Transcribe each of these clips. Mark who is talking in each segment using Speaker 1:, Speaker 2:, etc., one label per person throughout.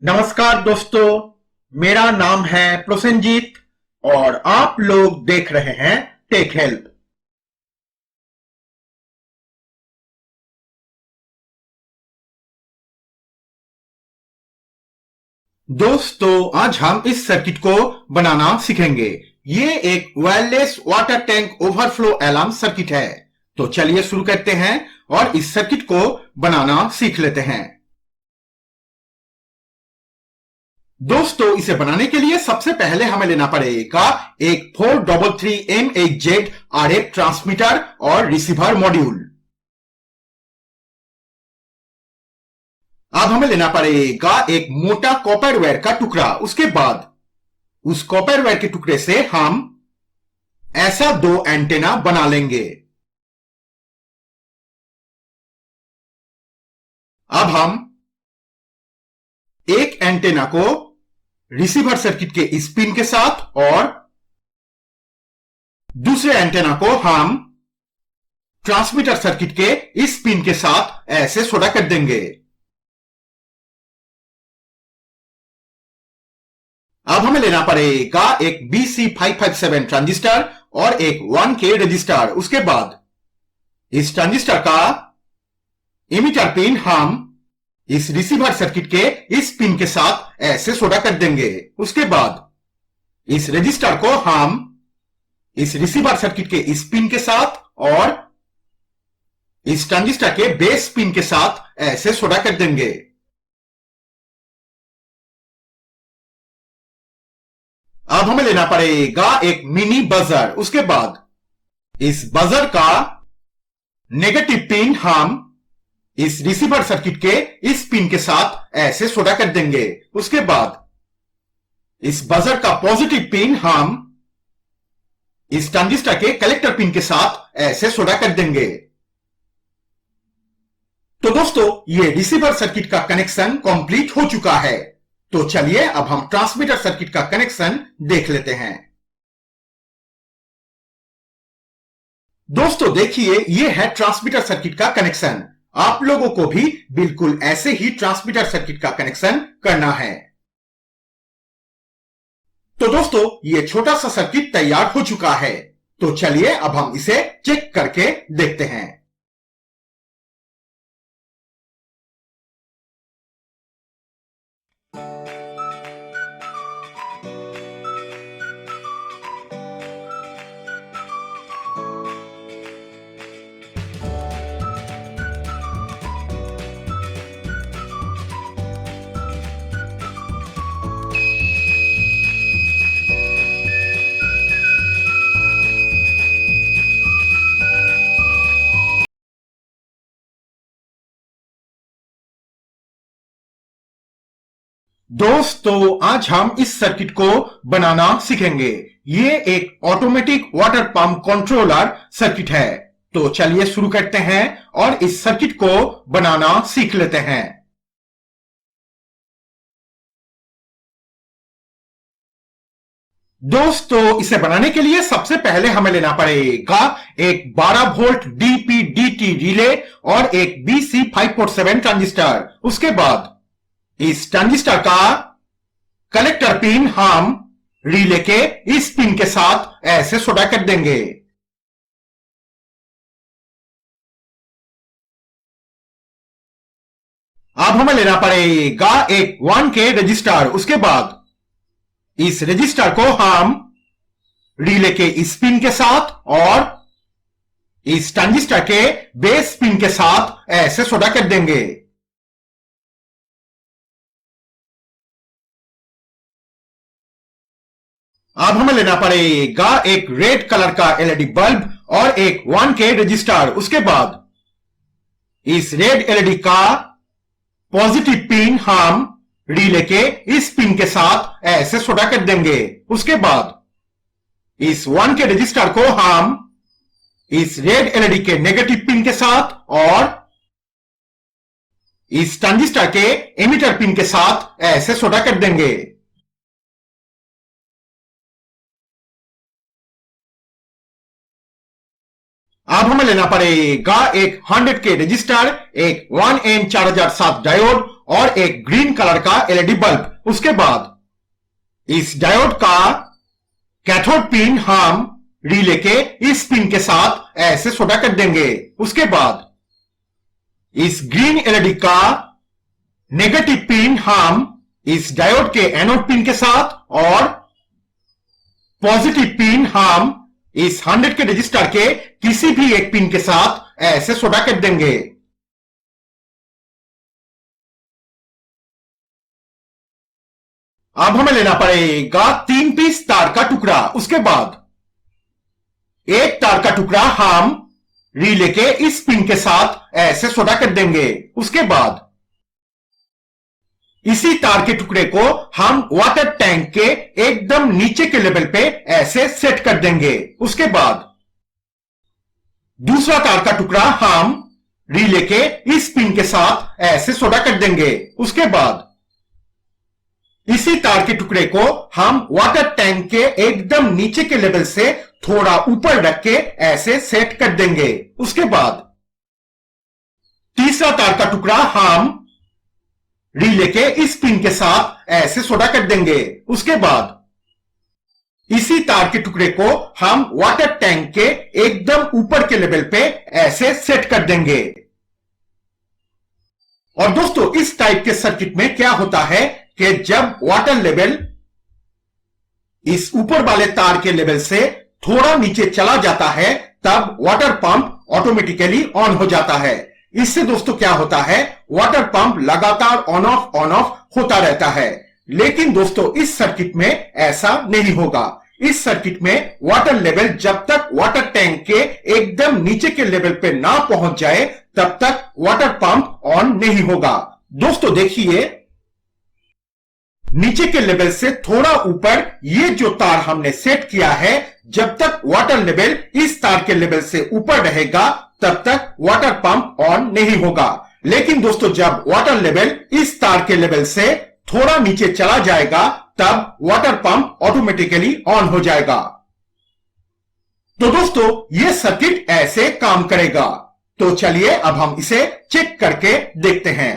Speaker 1: नमस्कार दोस्तों, मेरा नाम है प्रोसेनजीत और आप लोग देख रहे हैं टेक हेल्प। दोस्तों, आज हम इस सर्किट को बनाना सीखेंगे। ये एक wireless water tank overflow alarm circuit है। तो चलिए शुरू करते हैं और इस सर्किट को बनाना सीख लेते हैं। दोस्तों, इसे बनाने के लिए सबसे पहले हमें लेना पड़ेगा एक 433M8Z RF ट्रांसमीटर और रिसीवर मॉड्यूल। अब हमें लेना पड़ेगा एक मोटा कॉपर वायर का टुकड़ा। उसके बाद उस कॉपर वायर के टुकड़े से हम ऐसा दो एंटेना बना लेंगे। अब हम एक एंटेना को रिसीवर सर्किट के इस पिन के साथ और दूसरे एंटेना को हम ट्रांसमीटर सर्किट के इस पिन के साथ ऐसे सोल्डर कर देंगे। अब हमें लेना पड़ेगा एक BC557 ट्रांजिस्टर और एक 1K रजिस्टर। उसके बाद इस ट्रांजिस्टर का इमीटर पिन हम इस रिसीवर सर्किट के इस पिन के साथ ऐसे सोल्डर कर देंगे। उसके बाद इस रजिस्टर को हम इस रिसीवर सर्किट के इस पिन के साथ और इस ट्रांजिस्टर के बेस पिन के साथ ऐसे सोल्डर कर देंगे। अब हमें लेना पड़ेगा एक मिनी बजर। उसके बाद इस बजर का नेगेटिव पिन हम इस रिसीवर सर्किट के इस पिन के साथ ऐसे सोल्डर कर देंगे। उसके बाद इस बजर का पॉजिटिव पिन हम इस ट्रांजिस्टर के कलेक्टर पिन के साथ ऐसे सोल्डर कर देंगे। तो दोस्तों, ये रिसीवर सर्किट का कनेक्शन कंप्लीट हो चुका है। तो चलिए अब हम ट्रांसमीटर सर्किट का कनेक्शन देख लेते हैं। दोस्तों देखिए, यह है ट्रांसमीटर सर्किट का कनेक्शन। आप लोगों को भी बिल्कुल ऐसे ही ट्रांसमीटर सर्किट का कनेक्शन करना है। तो दोस्तों, यह छोटा सा सर्किट तैयार हो चुका है। तो चलिए अब हम इसे चेक करके देखते हैं। दोस्तों, आज हम इस सर्किट को बनाना सीखेंगे। ये एक automatic water pump controller circuit है। तो चलिए शुरू करते हैं और इस सर्किट को बनाना सीख लेते हैं। दोस्तों, इसे बनाने के लिए सबसे पहले हमें लेना पड़ेगा एक 12 वोल्ट DP-DT रिले और एक BC547 ट्रांजिस्टर। उसके बाद इस ट्रांजिस्टर का कलेक्टर पिन हम रिले के इस पिन के साथ ऐसे सोल्डर कर देंगे। अब हमें लेना पड़ेगा एक 1K रजिस्टर। उसके बाद इस रजिस्टर को हम रिले के इस पिन के साथ और इस ट्रांजिस्टर के बेस पिन के साथ ऐसे सोल्डर कर देंगे। अब हमें लेना पड़ेगा एक रेड कलर का LED बल्ब और एक 1K रजिस्टर। उसके बाद इस रेड LED का पॉजिटिव पिन हम रिले के इस पिन के साथ ऐसे सोल्डर कर देंगे। उसके बाद इस 1K रजिस्टर को हम इस रेड LED के नेगेटिव पिन के साथ और इस ट्रांजिस्टर के एमिटर पिन के साथ ऐसे सोल्डर कर देंगे। अब हमें लेना पड़ेगा एक 100K रजिस्टर, एक 1N4007 डायोड और एक ग्रीन कलर का एलईडी बल्ब। उसके बाद इस डायोड का कैथोड पिन हम रिले के इस पिन के साथ ऐसे सोल्डर कर देंगे। उसके बाद इस ग्रीन एलईडी का नेगेटिव पिन हम इस डायोड के एनोड पिन के साथ और पॉजिटिव पिन हम इस 100 के रजिस्टर के किसी भी एक पिन के साथ ऐसे सोल्डर कर देंगे। अब हमें लेना पड़ेगा 3 पीस तार का टुकड़ा। उसके बाद एक तार का टुकड़ा हम रिले के इस पिन के साथ ऐसे सोल्डर कर देंगे। उसके बाद इसी तार के टुकड़े को हम वाटर टैंक के एकदम नीचे के लेवल पे ऐसे सेट कर देंगे। उसके बाद दूसरा तार का टुकड़ा हम रिले के इस पिन के साथ ऐसे सोल्डर कर देंगे। उसके बाद इसी तार के टुकड़े को हम वाटर टैंक के एकदम नीचे के लेवल से थोड़ा ऊपर रख के ऐसे सेट कर देंगे। उसके बाद तीसरा तार का टुकड़ा हम रिले के इस पिन के साथ ऐसे सोल्डर कर देंगे। उसके बाद इसी तार के टुकड़े को हम वाटर टैंक के एकदम ऊपर के लेवल पे ऐसे सेट कर देंगे। और दोस्तों इस टाइप के सर्किट में क्या होता है कि जब वाटर लेवल इस ऊपर वाले तार के लेवल से थोड़ा नीचे चला जाता है तब वाटर पंप ऑटोमेटिकली ऑन हो जाता है। इससे दोस्तों क्या होता है, वाटर पंप लगातार ऑन ऑफ होता रहता है। लेकिन दोस्तों इस सर्किट में ऐसा नहीं होगा। इस सर्किट में वाटर लेवल जब तक वाटर टैंक के एकदम नीचे के लेवल पे ना पहुंच जाए तब तक वाटर पंप ऑन नहीं होगा। दोस्तों देखिए, नीचे के लेवल से थोड़ा ऊपर ये जो तार हमने सेट किया है, जब तक वाटर लेवल इस तार के लेवल से ऊपर रहेगा तब तक वाटर पंप ऑन नहीं होगा। लेकिन दोस्तों जब वाटर लेवल इस तार के लेवल से थोड़ा नीचे चला जाएगा तब वाटर पंप ऑटोमेटिकली ऑन हो जाएगा। तो दोस्तों यह सर्किट ऐसे काम करेगा। तो चलिए अब हम इसे चेक करके देखते हैं।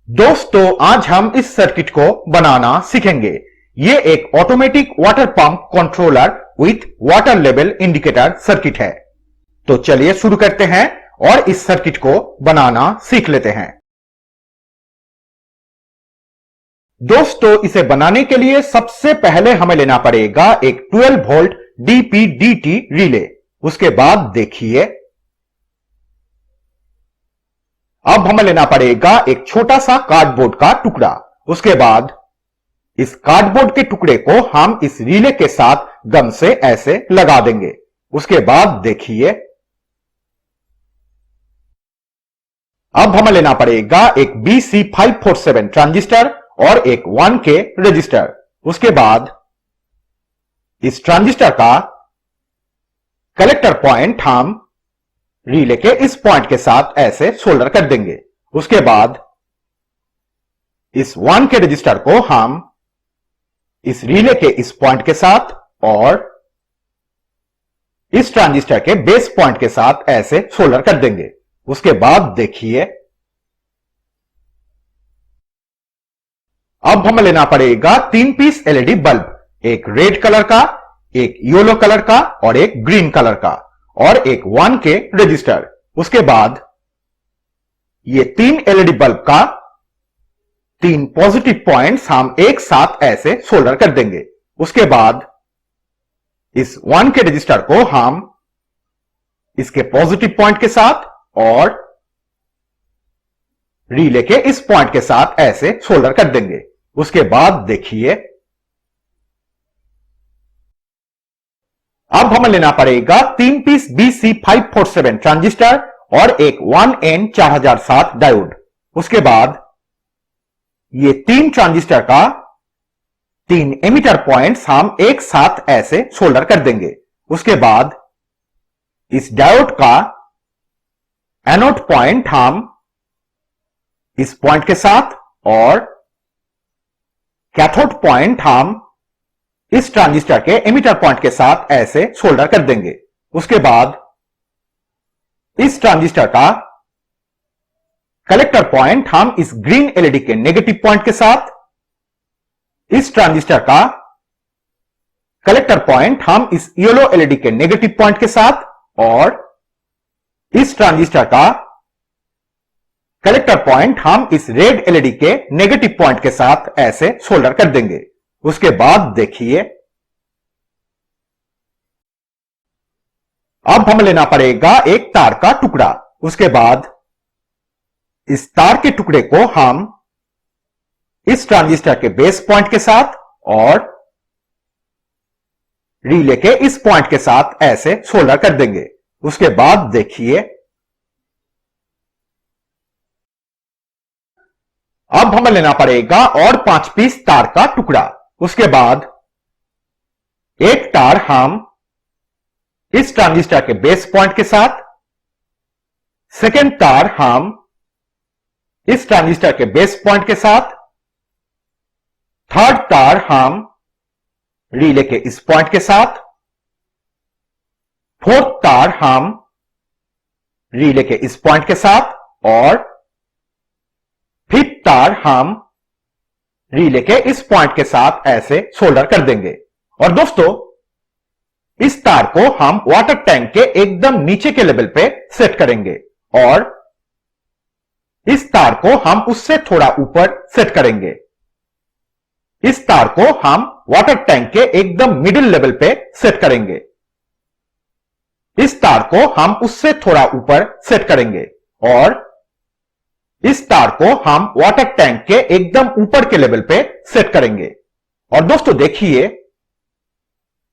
Speaker 1: दोस्तों आज हम इस सर्किट को बनाना सीखेंगे। ये एक automatic water pump controller with water level indicator circuit है। तो चलिए शुरू करते हैं और इस सर्किट को बनाना सीख लेते हैं। दोस्तों इसे बनाने के लिए सबसे पहले हमें लेना पड़ेगा एक 12 वोल्ट डीपीडीटी रिले। उसके बाद देखिए, अब हमें लेना पड़ेगा एक छोटा सा कार्डबोर्ड का टुकड़ा। उसके बाद इस कार्डबोर्ड के टुकड़े को हम इस रिले के साथ गम से ऐसे लगा देंगे। उसके बाद देखिए, अब हमें लेना पड़ेगा एक BC547 ट्रांजिस्टर और एक 1K रजिस्टर। उसके बाद इस ट्रांजिस्टर का कलेक्टर पॉइंट हम रिले के इस पॉइंट के साथ ऐसे सोल्डर कर देंगे। उसके बाद इस 1K रजिस्टर को हम इस रिले के इस पॉइंट के साथ और इस ट्रांजिस्टर के बेस पॉइंट के साथ ऐसे सोल्डर कर देंगे। उसके बाद देखिए, अब हमें लेना पड़ेगा 3 पीस एलईडी बल्ब, एक रेड कलर का, एक येलो कलर का और एक ग्रीन कलर का, और एक 1K रजिस्टर। उसके बाद ये 3 एलईडी बल्ब का 3 पॉजिटिव पॉइंट्स हम एक साथ ऐसे सोल्डर कर देंगे। उसके बाद इस 1K रजिस्टर को हम इसके पॉजिटिव पॉइंट के साथ और रिले के इस पॉइंट के साथ ऐसे सोल्डर कर देंगे। उसके बाद देखिए, अब हमें लेना पड़ेगा 3 पीस BC547 ट्रांजिस्टर और एक 1N4007 डायोड। उसके बाद ये 3 ट्रांजिस्टर का 3 एमिटर पॉइंट्स हम एक साथ ऐसे सोल्डर कर देंगे। उसके बाद इस डायोड का एनोड पॉइंट हम इस पॉइंट के साथ और कैथोड पॉइंट हम इस ट्रांजिस्टर के एमिटर पॉइंट के साथ ऐसे सोल्डर कर देंगे। उसके बाद इस ट्रांजिस्टर का कलेक्टर पॉइंट हम इस ग्रीन एलईडी के नेगेटिव पॉइंट के साथ, इस ट्रांजिस्टर का कलेक्टर पॉइंट हम इस येलो एलईडी के नेगेटिव पॉइंट के साथ और इस ट्रांजिस्टर का कलेक्टर पॉइंट हम इस रेड एलईडी के नेगेटिव पॉइंट के साथ ऐसे सोल्डर कर देंगे। उसके बाद देखिए, अब हमें लेना पड़ेगा एक तार का टुकड़ा। उसके बाद इस तार के टुकड़े को हम इस ट्रांजिस्टर के बेस पॉइंट के साथ और रिले के इस पॉइंट के साथ ऐसे सोल्डर कर देंगे। उसके बाद देखिए, अब हमें लेना पड़ेगा और 5 पीस तार का टुकड़ा। उसके बाद एक तार हम इस ट्रांजिस्टर के बेस पॉइंट के साथ, सेकेंड तार हम इस ट्रांजिस्टर के बेस पॉइंट के साथ, थर्ड तार हम रिले के इस पॉइंट के साथ, फोर्थ तार हम रिले के इस पॉइंट के साथ और फिफ्थ तार हम रिले के इस पॉइंट के साथ ऐसे सोल्डर कर देंगे। और दोस्तों, इस तार को हम वाटर टैंक के एकदम नीचे के लेवल पे सेट करेंगे और इस तार को हम उससे थोड़ा ऊपर सेट करेंगे। इस तार को हम वाटर टैंक के एकदम मिडिल लेवल पे सेट करेंगे। इस तार को हम उससे थोड़ा ऊपर सेट करेंगे और इस तार को हम वाटर टैंक के एकदम ऊपर के लेवल पे सेट करेंगे। और दोस्तों देखिए,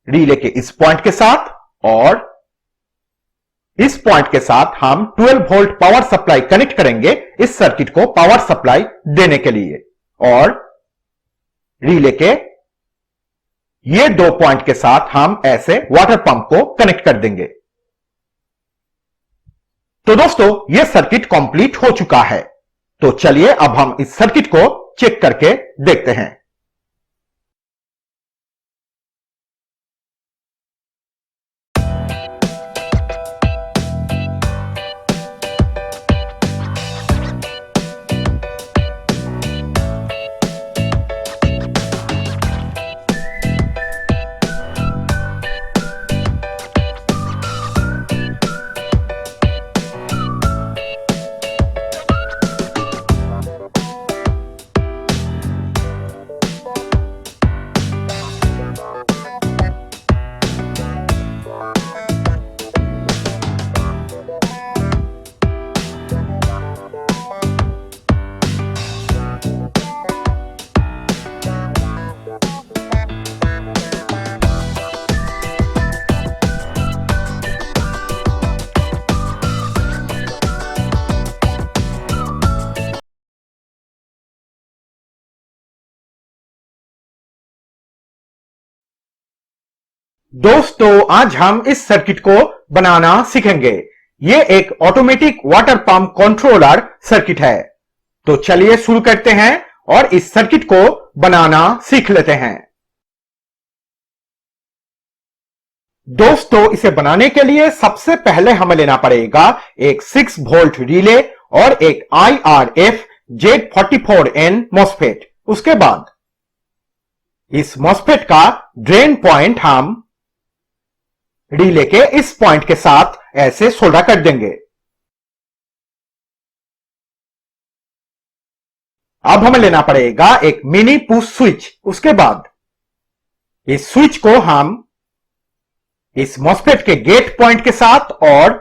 Speaker 1: रिले के इस पॉइंट के साथ और इस पॉइंट के साथ हम 12 वोल्ट पावर सप्लाई कनेक्ट करेंगे इस सर्किट को पावर सप्लाई देने के लिए, और रिले के ये 2 पॉइंट के साथ हम ऐसे वाटर पंप को कनेक्ट कर देंगे। तो दोस्तों, यह सर्किट कंप्लीट हो चुका है। तो चलिए अब हम इस सर्किट को चेक करके देखते हैं। दोस्तों, आज हम इस सर्किट को बनाना सीखेंगे। ये एक automatic water pump controller circuit है। तो चलिए शुरू करते हैं और इस सर्किट को बनाना सीख लेते हैं। दोस्तों, इसे बनाने के लिए सबसे पहले हमें लेना पड़ेगा एक 6 वोल्ट रिले और एक IRF Z44N MOSFET। उसके बाद इस MOSFET का ड्रेन पॉइंट हम रिले के इस पॉइंट के साथ ऐसे सोल्डर कर देंगे। अब हमें लेना पड़ेगा एक मिनी पुश स्विच। उसके बाद इस स्विच को हम इस MOSFET के गेट पॉइंट के साथ और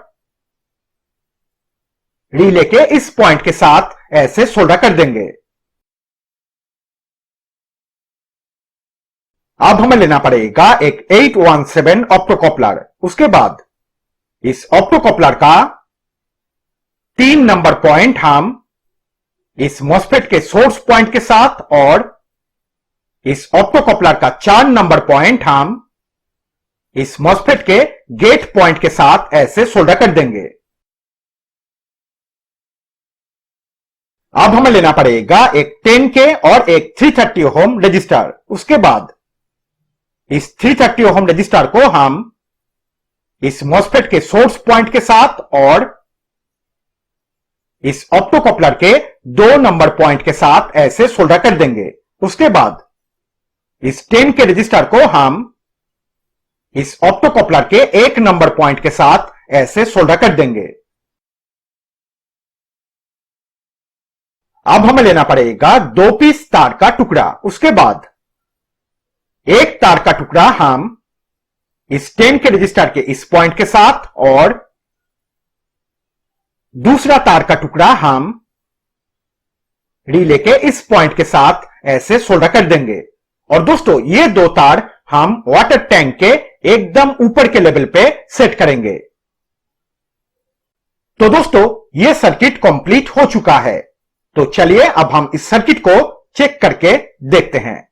Speaker 1: रिले के इस पॉइंट के साथ ऐसे सोल्डर कर देंगे। अब हमें लेना पड़ेगा एक 817 ऑप्टोकॉपलर। उसके बाद इस ऑप्टोकॉपलर का 3 नंबर पॉइंट हम इस MOSFET के सोर्स पॉइंट के साथ और इस ऑप्टोकॉपलर का 4 नंबर पॉइंट हम इस MOSFET के गेट पॉइंट के साथ ऐसे सोल्डर कर देंगे। अब हमें लेना पड़ेगा एक 10K और एक 330 ओम रजिस्टर। उसके बाद इस 330 ओम रजिस्टर को हम इस MOSFET के सोर्स पॉइंट के साथ और इस ऑप्टोकॉपलर के 2 नंबर पॉइंट के साथ ऐसे सोल्डर कर देंगे। उसके बाद इस 10K रजिस्टर को हम इस ऑप्टोकॉपलर के 1 नंबर पॉइंट के साथ ऐसे सोल्डर कर देंगे। अब हमें लेना पड़ेगा 2 पीस तार का टुकड़ा। उसके बाद एक तार का टुकड़ा हम इस 10K रजिस्टर के इस पॉइंट के साथ और दूसरा तार का टुकड़ा हम रिले के इस पॉइंट के साथ ऐसे सोल्डर कर देंगे। और दोस्तों, ये 2 तार हम वाटर टैंक के एकदम ऊपर के लेवल पे सेट करेंगे। तो दोस्तों, यह सर्किट कंप्लीट हो चुका है। तो चलिए अब हम इस सर्किट को चेक करके देखते हैं।